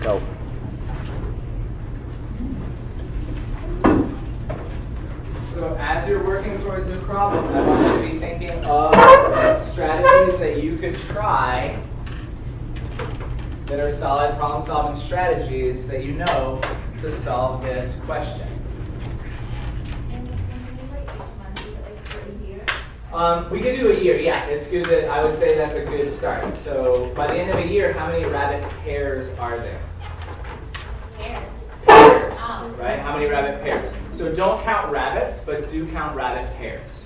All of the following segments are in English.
Go. So as you're working towards this problem, I want you to be thinking of strategies that you could try that are solid problem-solving strategies that you know to solve this question. We could do a year, yeah. It's good that I would say that's a good start. So by the end of a year, how many rabbit pairs are there? Pairs, right? How many rabbit pairs? So don't count rabbits, but do count rabbit pairs.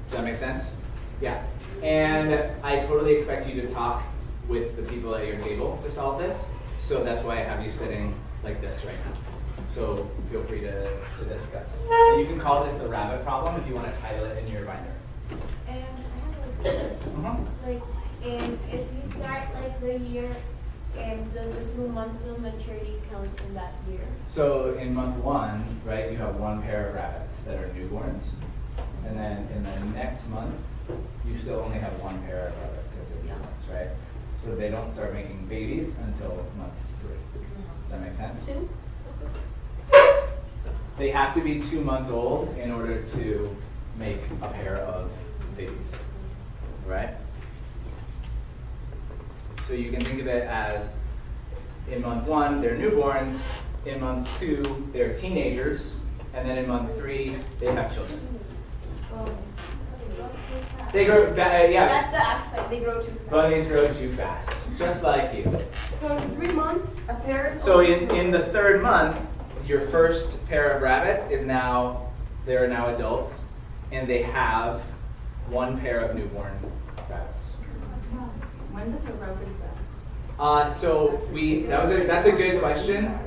Does that make sense? Yeah. And I totally expect you to talk with the people at your table to solve this. So that's why I have you sitting like this right now. So feel free to discuss. And you can call this the rabbit problem if you want to title it in your binder. And I have and if you start like the year, and the 2 months of maturity count in that year. So in month 1, right, you have 1 pair of rabbits that are newborns. And then in the next month, you still only have 1 pair of rabbits because they're newborns, right? So they don't start making babies until month 3. Does that make sense? 2? They have to be 2 months old in order to make a pair of babies, right? So you can think of it as in month 1, they're newborns, in month 2, they're teenagers, and then in month 3, they have children. They grow, yeah. That's the appetite, they grow too fast. Bunnies grow too fast, just like you. So in 3 months, a pair is So in the 3rd month, your first pair of rabbits is now, they're now adults, and they have 1 pair of newborn rabbits. When does a rabbit die? That's a good question.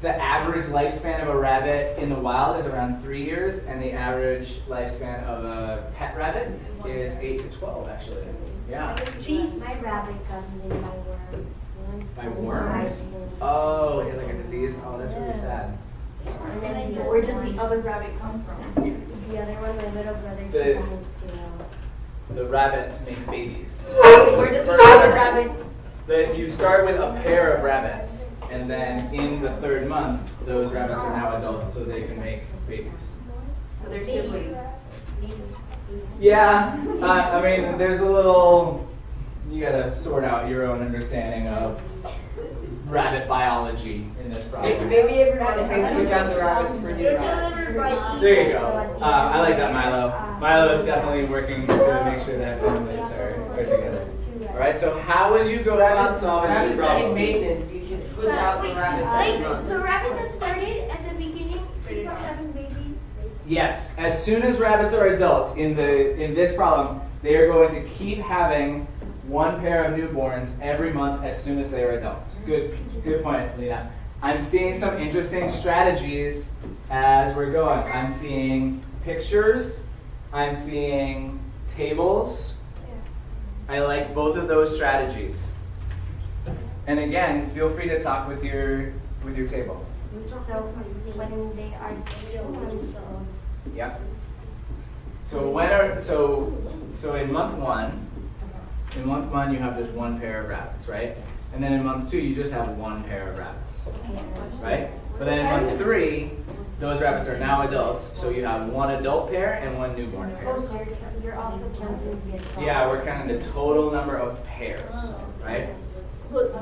The average lifespan of a rabbit in the wild is around 3 years, and the average lifespan of a pet rabbit is 8 to 12, actually. Yeah. Jeez, my rabbit got eaten by worms. By worms? Oh, he has like a disease? Oh, that's really sad. And then Where does the other rabbit come from? the other one, my little brother, The- died, The rabbits make babies. Where does the other rabbits? You start with a pair of rabbits, and then in the 3rd month, those rabbits are now adults, so they can make babies. So they're siblings. Yeah, I mean, there's a little, you gotta sort out your own understanding of rabbit biology in this problem. Maybe everybody Thanks for job the rabbits for new rabbits. There you go. I like that, Milo. Milo is definitely working to make sure that families are together. All right, so how would you go about solving this Rabbits need problem? maintenance, you should switch out the rabbits every month. the rabbits that started at the beginning keep on having babies. Yes, as soon as rabbits are adults in this problem, they are going to keep having 1 pair of newborns every month as soon as they are adults. Good point, Lena. I'm seeing some interesting strategies as we're going. I'm seeing pictures. I'm seeing tables. I like both of those strategies. And again, feel free to talk with your table. So when they are 2 months old, Yeah. So in month 1, you have just 1 pair of rabbits, right? And then in month 2, you just have 1 pair of rabbits, right? But then in month 3, those rabbits are now adults, so you have 1 adult pair and 1 newborn pair. you're also counting the adult. Yeah, we're counting the total number of pairs, right?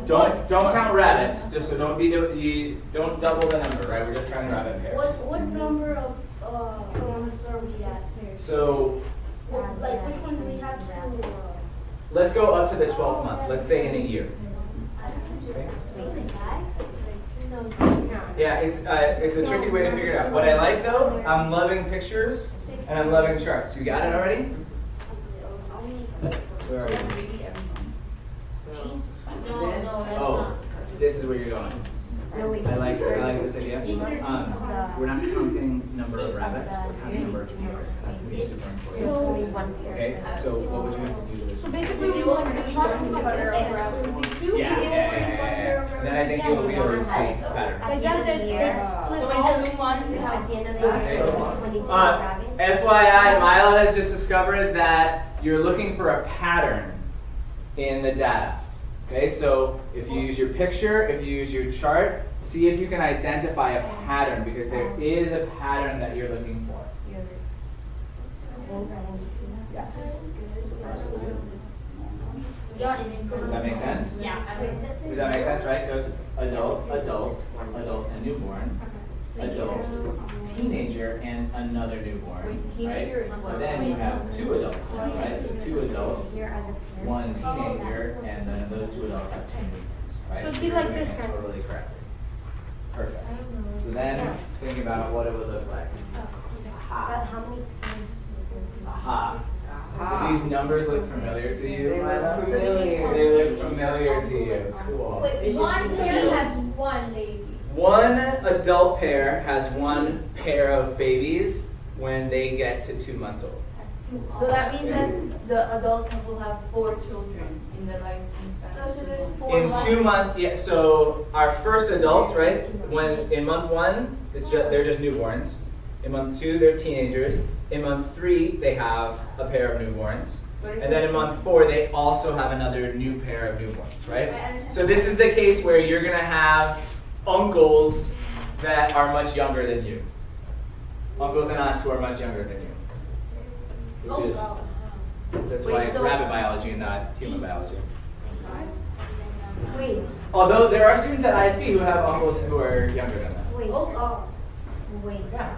Don't count rabbits, just so don't double the number, right? We're just counting rabbit pairs. What number of forms are we at? So Like which one do we have to? let's go up to the 12th month. Let's say in a year. Okay? Yeah, it's a tricky way to figure it out. What I like though, I'm loving pictures and I'm loving charts. You got it already? Where are you? Oh, this is where you're going. No, wait. I like this idea. We're not counting number of rabbits, we're counting number of pairs. That's gonna be super There's important. only 1 pair. Okay, so what would you have to do to this? Basically, we want to talk about it. Yeah. Then I think you'll be able to see better. At the end of the year, So in 2 months, we at have the end of the year, there's only 22 rabbits. FYI, Milo has just discovered that you're looking for a pattern in the data. Okay, so if you use your picture, if you use your chart, see if you can identify a pattern, because there is a pattern that you're looking for. Yes. Does that make sense? Yeah. Does that make sense, right? It goes adult, adult, adult, and newborn, adult, teenager, and another newborn. Right? Teenager is But what? then you have two adults, right? So two adults, one teenager, and then those two adults have two newborns, right? So it'd So be you're like doing this it kind of- totally correctly. Perfect. So then think about what it would look like. But Aha. how many times? Aha. Ah. Do these numbers look familiar to you? They look Lila? familiar. They look familiar to you. Cool. Wait, one pair has one baby. One adult pair has one pair of babies when they get to 2 months old. So that means that the adults will have 4 children in the lifespan. So there's 4 In 2 months, yeah. So our first adults, right? When in month 1, they're just newborns. In month 2, they're teenagers. In month 3, they have a pair of newborns. And then in month 4, they also have another new pair of newborns, right? So this is the case where you're going to have uncles that are much younger than you. Uncles and aunts who are much younger than you. Which is, that's why it's rabbit biology and not human biology. Wait, Although there are students at ISP who have uncles who are younger than them. wait, wait. Yeah.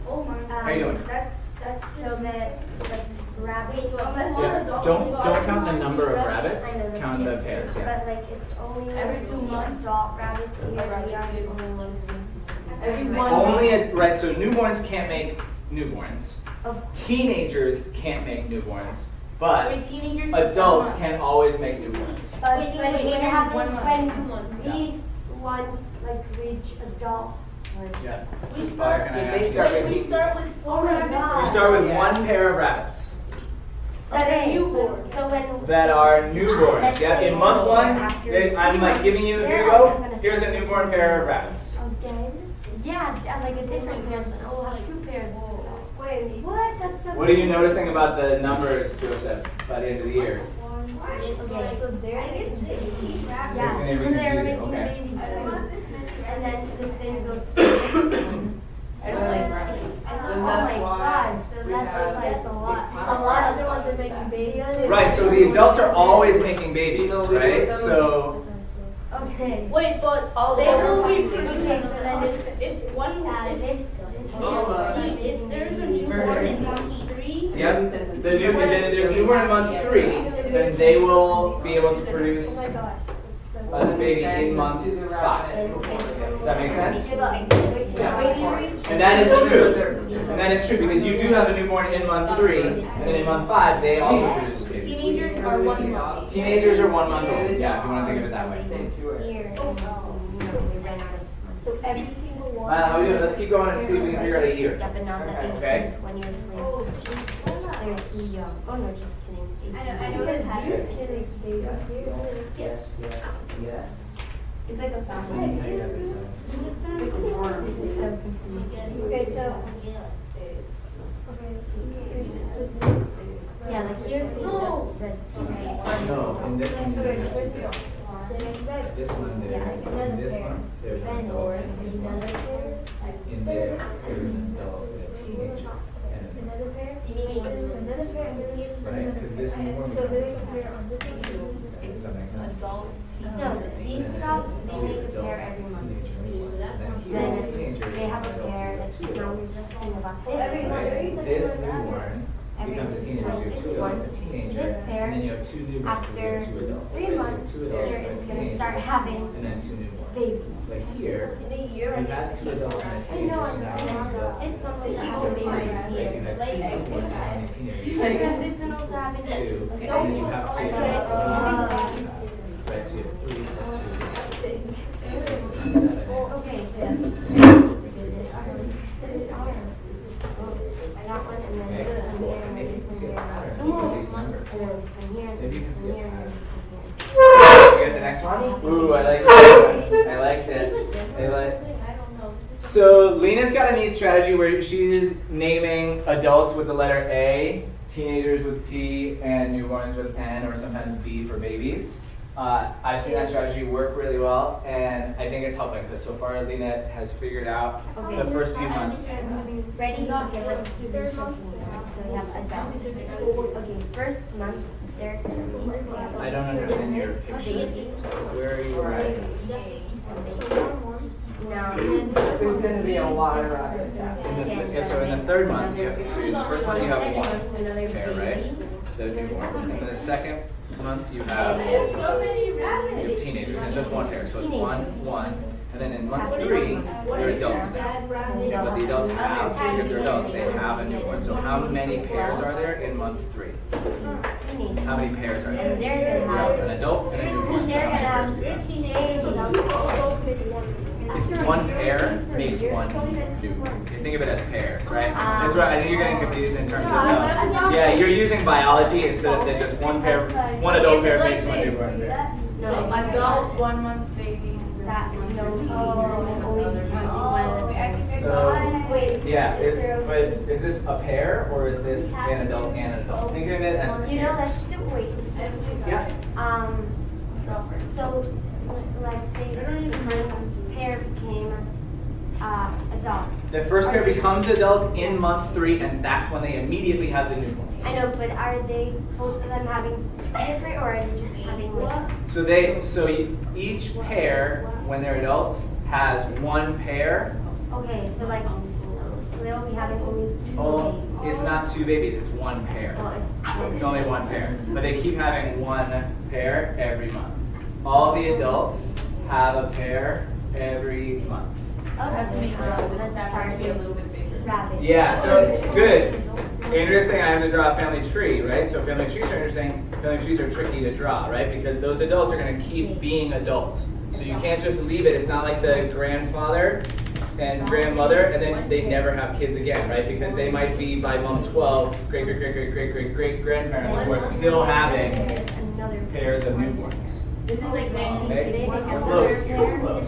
Oh my God. How you doing? That's So the rabbit. Yeah. Don't count the number of rabbits. I know, Count the pairs. Yeah. But like it's only Every 2 months. adult rabbits here. We are the only ones. Every one. Only right. So newborns can't make newborns. Of Teenagers can't make newborns, but Wait, teenagers? adults can always make newborns. But Wait, when wait, it wait, happens 1 month. when 2 months. these ones like reach adult. Yeah. We Why start, can I They ask start you? with- we start with 4 rabbits. God. You start with Yeah. one pair of rabbits That are newborn. So when that are newborns. Let's Yeah. say In month 1, after I'm like giving you. Here you go. Here's a newborn pair of rabbits. again, yeah, like a different person. I'll have 2 pairs. Wait, what? That's so. What are you noticing about the numbers, Joseph, by the end of the year? Okay. So there is 16 rabbits. Yeah, It's gonna be so they're confusing, making okay. babies soon. And then this thing goes. I don't like rabbits. Oh my god, so that's like a lot. A lot of other ones are making babies. Right. So the adults are always making babies, right? So Okay. Wait, but they will be producing. Okay, so then If one, if there's a new newborn in month 3, yep. There's newborn in month 3, then they will be able to produce Oh my god. a baby in month 5. Does that make sense? And that is true. And that is true because you do have a newborn in month 3, and then in month 5 they also produce babies. Teenagers are 1 month. Teenagers are 1 month old. Yeah, if you want to think of it that way. Here, we ran out of this month. so every single one. How are we doing? Let's keep going and see if we can figure out a year. Yeah, but not the 18, Okay. when you're they're too young. Oh no, just kidding. I know that Okay. Yes. Yes. It's like a family. Okay, so. Yeah, like here's the No. No, in this one, this one there, in this one, there's an adult. In this, there's an adult and a teenager. And right? Because this newborn becomes does that make sense? Adult, No, these dogs, they make a pair every month. Then they have a pair, like now we're just thinking about this Right? pair. This newborn becomes a teenager, so you have two adults and a teenager, This pair, and then you have two newborns, so you After have two adults. 3 right? So you have months, two adults they're and a it's gonna teenager, start having and then two newborns. babies. Like here, In a year, you had two adults and a I teenager, know, so now you have adults. this one was even Like babies you here. have two newborns and a teenager. And this one also having Two, and this. then you have three adults. Uh, Right, so you have 3 plus 2 is 7. Okay, yeah. I got one, and then Okay, this one cool. here, and then Maybe you this can one see a here. pattern And with these numbers. then this one here, and Maybe you can this see a one here, and pattern. this one You get the next one? Ooh, I like this. I like this. I don't know. So Lena's got a neat strategy where she's naming adults with the letter A, teenagers with T, and newborns with N, or sometimes B for babies. I've seen that strategy work really well, and I think it's helping because so far Lena has figured out Okay. the first few months. Ready? Okay, let's do this. So we have adults. Okay, first month, they're. I don't understand your picture. Where are you writing? No. There's gonna be a lot of rabbits. So in the third month, so in the first month you have one pair, right? The newborns. And then the second month you have teenagers, and it's just one pair. So it's one. And then in month 3, they're adults now. And what the adults have, because they're adults, they have a newborn. So how many pairs are there in month 3? How many pairs are there? And they're You gonna have have. an adult and a newborn. So They're how gonna many pairs do you have. have? It's one pair makes one newborn. You think of it as pairs, right? That's right. I think you're getting confused in terms of yeah, you're using biology instead of that just one pair, one adult pair makes one newborn. No, Adult, 1 month baby. that, no, only So wait. yeah, but is this a pair or is this an adult and an adult? Think of it as pairs. You know, let's do, wait. Yeah. So, let's say the first pair became, adult. The first pair becomes adult in month 3, and that's when they immediately have the newborn. I know, but are they, both of them having two different, or are they just having like? So each pair, when they're adults, has one pair. Okay, so like, they'll be having only two Oh, babies. it's not 2 babies, it's 1 pair. Well, It's only 1 pair. But they keep having 1 pair every month. All the adults have a pair every month. Have to make the Let's family start be a with little bit bigger. rabbit. Yeah, so good. Andrea's saying I have to draw a family tree, right? So family trees are interesting. Family trees are tricky to draw, right? Because those adults are going to keep being adults. So you can't just leave it. It's not like the grandfather and grandmother, and then they never have kids again, right? Because they might be by month 12, great grandparents who are still having Another pairs of newborns. This is like Okay. vanity. Close, close.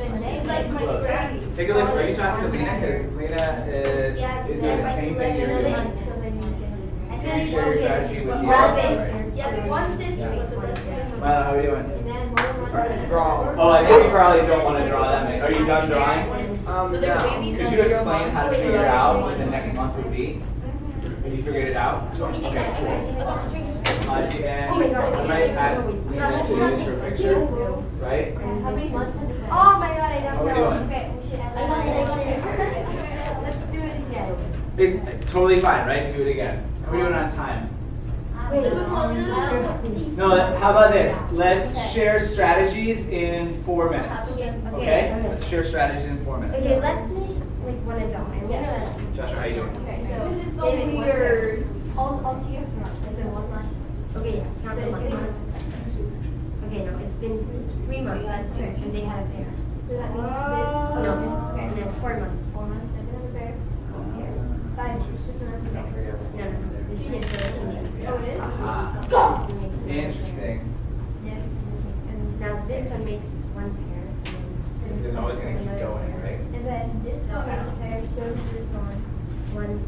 Take a look. Are you talking to Lena? Because Lena is doing the same thing you're doing. Can you share your strategy with you? Yes, one sister. Milo, how are you doing? Draw. Oh, I think you probably don't want to draw that many. Are you done drawing? So they're No. babies. Could you explain how to figure out what the next month would be? Have you figured it out? Okay, cool. And I might ask Lena to use her picture, right? Oh my god, I don't What are we know. doing? Okay, we should I got it. Let's do it again. It's totally fine, right? Do it again. How are we doing on time? Wait, No, how about this? Let's share strategies in 4 minutes. Okay? Let's share strategies in 4 minutes. okay, let's make like one adult. And we're gonna. Joshua, how you doing? Okay, so This is so weird. All together. Okay, count the month. Okay, no, it's been 3 months, and they had a pair. So that means this. No, okay, and then 4 months. 4 months, they have a pair. Pair. 5 months. No. This is Oh, it is? Aha. Interesting. Yes. And now this one makes one pair. And It's always going to keep going, right? And then this one makes a pair, so this one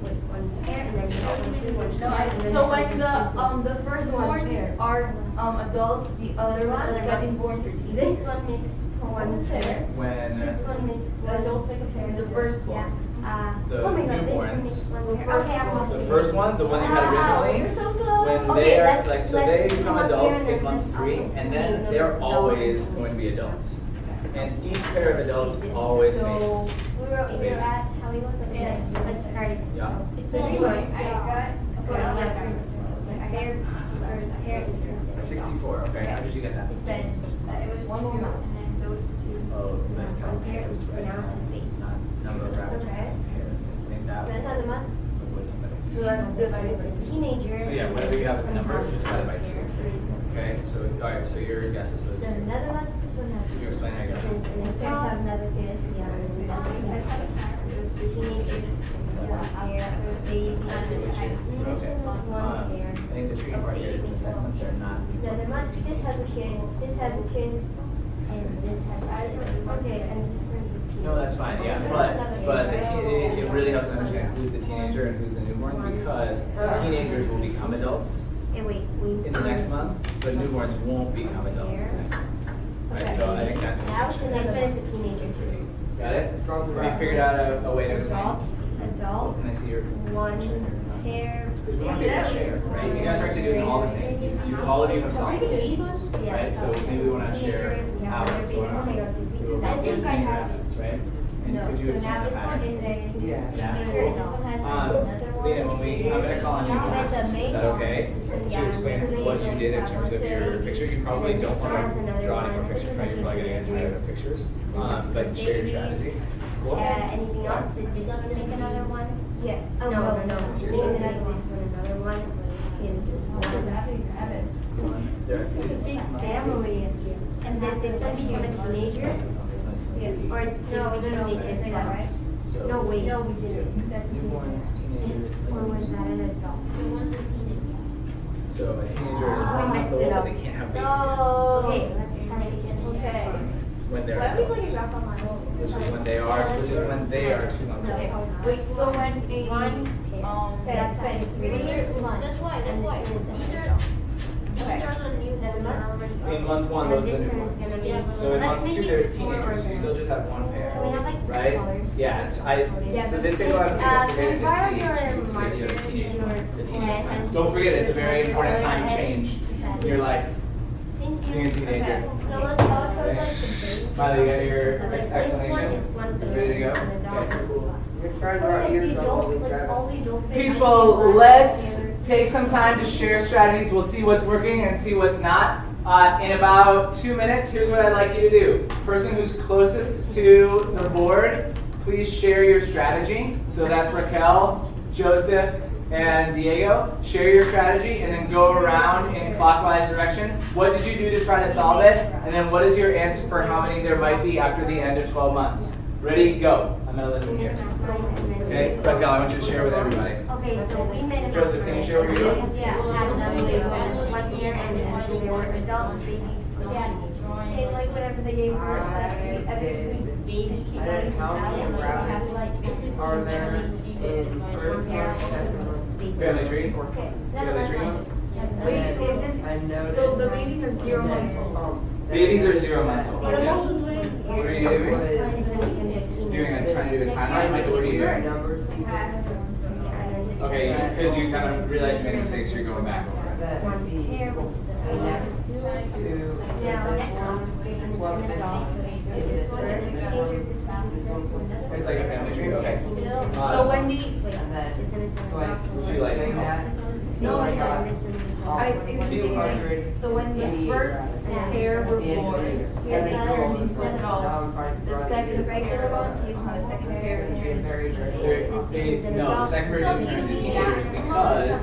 pair, and then this one, two, one pair, and then So this when one the first one borns pair. are adults, the other one, the second borns are This teenagers. one makes one pair. When This one makes The one. adults make a pair. The first Yeah. born. The Oh my god, this one newborns. makes one pair. Okay, I'm the first ones, the one you had originally, You're so close. when Okay, they are let's- like, so let's they do become one adults pair and in month then 3, this- and then okay, they're no, always going to be adults. And each pair of adults always So- makes. We were at how we want to say. Let's start it. Yeah. It's the new one. I got a pair, first pair, and 64. Okay, how did you get that? then it was one more month, and then those two. Oh, let's count pairs, right? Now it's 8. Not number of rabbits, but pairs. I think that That's not the month. would somebody. So that's divided by two. Teenager. So yeah, whatever you have as a number, just divide it by 2. Okay, so all right, so your guess is those Then two. another month, this one has. Could you explain how you got And that? then pairs have another kid. Yeah. And then those two teenagers. One pair, babies. Okay. One pair. I think the tricky part here is the second one, they're not. Another month, this has a kid, this has a kid, and this has a kid. Okay, and this one's a teenager. No, that's fine, yeah, but it really helps to understand who's the teenager and who's the newborn because teenagers will become adults Hey, wait, we. in the next month, but newborns won't become adults in the next month. figured out a way to explain. Adult, Can I see your? one pair. Because we want to be able to share, right? You guys are actually doing all the same. All of you have songs, right? So maybe we want to share how it's going on. We will make this many rabbits, right? And could you explain the pattern? Yeah. Yeah, cool. Lena, when I'm going to call on you next. Is that okay? To explain what you did in terms of your picture. You probably don't want to draw any more pictures, right? You're probably going to get tired of pictures. But share your strategy. Cool. Anything else? Did this one make another one? Yeah. No. That's your Maybe strategy. like this one, another one. There. Big family. And then this one became a teenager? Or no, we didn't make this one, right? So, No, wait. No, we didn't. newborns, teenagers, Or was twins. that an adult? So a teenager is We 1 month messed old, it but up. they can't have babies Okay, let's start again. Okay. when they're Why are we adults, going back online? which is when they are 2 months Okay. old. Wait, so when a, That's fine. That's why. These are the new ones. In month 1, those are the This new one is ones. gonna be. So in Let's month make 2, it they're four teenagers, so you or- still just have 1 pair, We have like two right? colors. Yeah, so this table I'm saying is related to borrow teenage, your the markers teenage and one, your the teenage pen. one. Don't forget, it's a very important time to change your life, Thank being a you. teenager. So let's go towards like the base. Miley, you got your So this one explanation? is one You thing, ready to go? an adult Okay, is cool. one. You're trying to write ears on all these rabbits. People, let's take some time to share strategies. We'll see what's working and see what's not. In about 2 minutes, here's what I'd like you to do. Person who's closest to the board, please share your strategy. So that's Raquel, Joseph, and Diego. Share your strategy and then go around in clockwise direction. What did you do to try to solve it? And then what is your answer for how many there might be after the end of 12 months? Ready? Go. I'm going to listen here. Okay, Raquel, I want you to share with everybody. Okay, so we made a. Joseph, can you share what you're doing? Yeah, had them, they were 1 year and then they were adult babies. They like whatever they gave her. I didn't count how many rabbits are there in first month, second month. Family tree? Okay. Family tree? wait, is this, I noticed. so the babies are 0 months old? Babies are 0 months old. But I'm Yeah. also doing. What are you doing? Trying to do the timeline? Like, what are you doing? Numbers. Okay, because you kind of realize you made mistakes, you're going back over it. That would be the next two, and this one, 12, 15, and this one. It's like a family tree, okay. So when the, And then, like, Would you like take some? that. No, I I got it was 200. so when the first pair were born, And they then turned go into adults. The second regular one, the second pair turned into No, the second person turned into teenagers because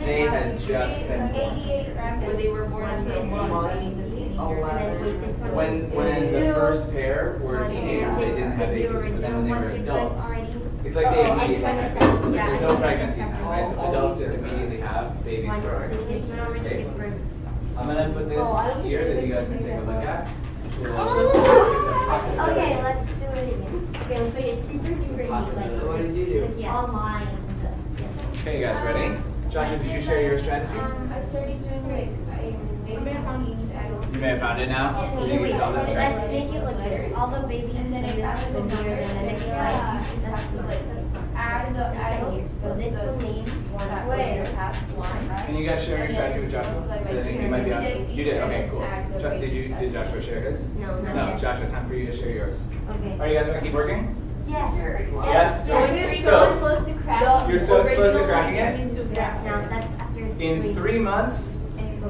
they had just been born. 88 rabbits. where they were born into a month, that means a teenager. When the first pair were teenagers, they didn't have babies, but then when they were adults, it's like they immediately have babies. There's no pregnancies now, right? So adults just immediately have babies for okay? I'm gonna put this here that you guys can take a look at. Which will give them Okay, possibility. let's do it again. Okay, let's make it super duper Possibility. What did you do? Yeah. Online. Okay, you guys ready? Joshua, did you share your strategy? I started doing like I made a fountain. You may have found it now. So you Wait, can tell that, right? let's make it look good. All the babies in this one here, and then it's like, that's like, Add the so this one needs one Wait. Can you guys share your strategy with Joshua? 'Cause I think you might be on. You did. Okay, cool. Did Joshua share his? No, not No, yet. Joshua, time for you to share yours. Okay. Are you guys gonna keep working? Yes. Yes. So when you're So- so close to cracking, You're so the close to original cracking one it? turned into Yeah, now crackers. that's after In 3 months,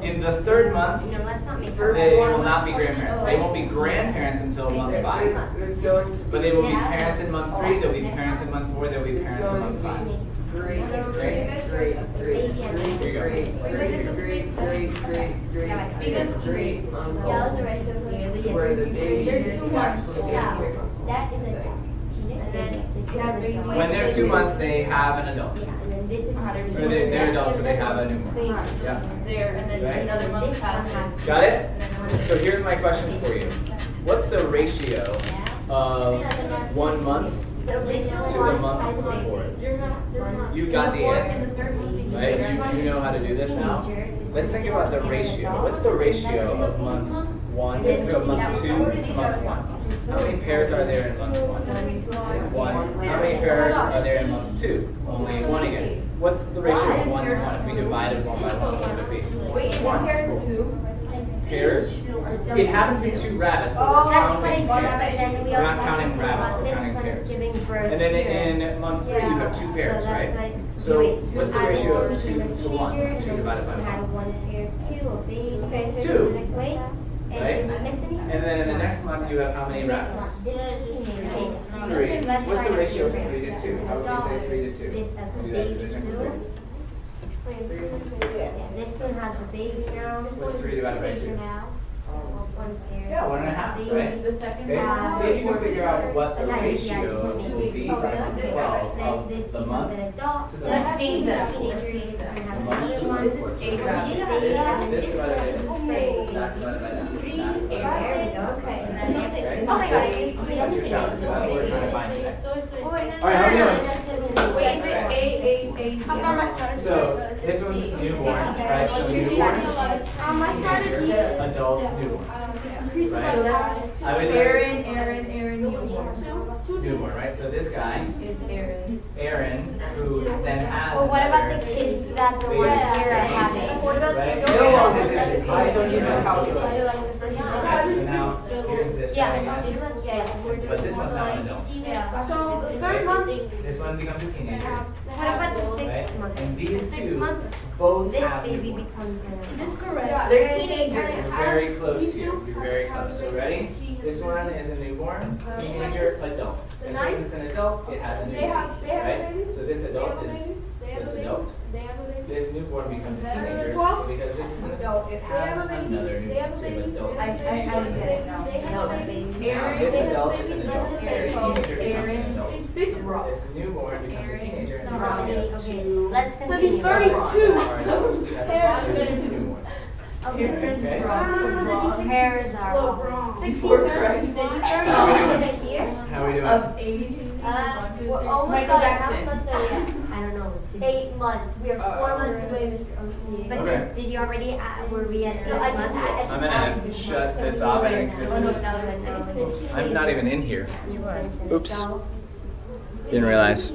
in the 3rd month, No, let's not make they will not be grandparents. They won't be grandparents until month 5. There's going to But they will be parents in month 3, they'll be parents in month 4, they'll be parents in month 5. great, great, great, great, great, Here you go. great, great, Because great, Yeah, the rest of the where the baby They're is 2 months actually old. Yeah, getting that is a teenage And then baby. This is you have an baby. adult. When they're 2 months, they have an adult. Yeah, and then this is how Or they're adults, so they have a newborn. Yeah. There, and then Right. another month passes. Got it? So here's my question for you. What's the ratio of 1 month The original to the one, month I before believe, it? You got the answer, right? You know how to do this now? Let's think about the ratio. What's the ratio of month 1, of month 2 to month 1? How many pairs are there in month 1? One. How many pairs are there in month 2? Only 1 again. What's the ratio of 1 to 1 if we divided 1 by 1? What would it be? Wait, is one pair is 2? Pairs? It happens to be 2 rabbits, but we're That's counting what pairs. and then we We're not also counting have rabbits, we're this counting one is pairs. giving birth And then here. in month 3 you have 2 pairs, So right? that's like, So wait, what's the I ratio was of 2 a to 1? teenager, 2 divided by I had 1. 1 pair, 2, a baby. Okay, so Two. Wait, and Right? did I miss anything? And then in the next month you have how many This rabbits? one, this is teenager. 3. Let's What's try the to ratio of figure 3 to 2? How would you say 3 to 2? This as a Do that baby division. too. Yeah, this one has a baby now. What's 3 divided by 2? Now. 1 pair. Yeah, 1.5, Baby. right? The second Okay, one. see if you can figure out what the Yeah, ratio just will maybe be by month 12 Then of this the becomes month an adult. to the So month. that's Teenager. teenagers. This one has The month another to the one. month. This is So eight this rabbits. divided by this, that divided by that, that divided by that. There we go. Okay. And then next- Okay. Oh my god, I That's your shout, because that's what we're trying to find today. Oh, wait, no, All right, how many no, ones? no, Wait, is it A? How far am I starting? So this one's newborn, right? So newborn, How much started teenager, here? adult, newborn. So Right? that's I would Aaron, newborn. newborn, right? So this guy, Is Aaron. Aaron, who then has Well, what about another the kids that the baby. ones here are having? What about Right? the No, this is I don't even calculate. Okay, so now here's this guy again. Yeah. But this one's not an adult. Yeah. So the Okay? third month. This one becomes a teenager. What about the Right? 6th month? And these The 6th two month, both this have baby newborns. becomes an This adult. correct. They're teenagers. You're very close here. You're very close. So ready? This one is a newborn, teenager, adult. As soon as it's an adult, it has a newborn. Right? So this adult is this adult. This newborn becomes a teenager because this is an adult. It has another newborn. So you have adult. I get it now. No, the baby. Now, this adult is an adult. This teenager becomes an Aaron. adult. This newborn becomes a teenager. So And how many, we have okay, two let's continue. are adults. We have two newborns. Okay. Okay? Pairs are. 16 Christ. Here? How are we doing? Of 80. We're almost Michael done. How Jackson. many months are we at? I don't know. 8 months. We are 4 months away, Mr. OC. But Okay. did you already, were we at 8 No, I months? just- I'm gonna shut this off. I think this is, I'm not even in here. Oops. Didn't realize.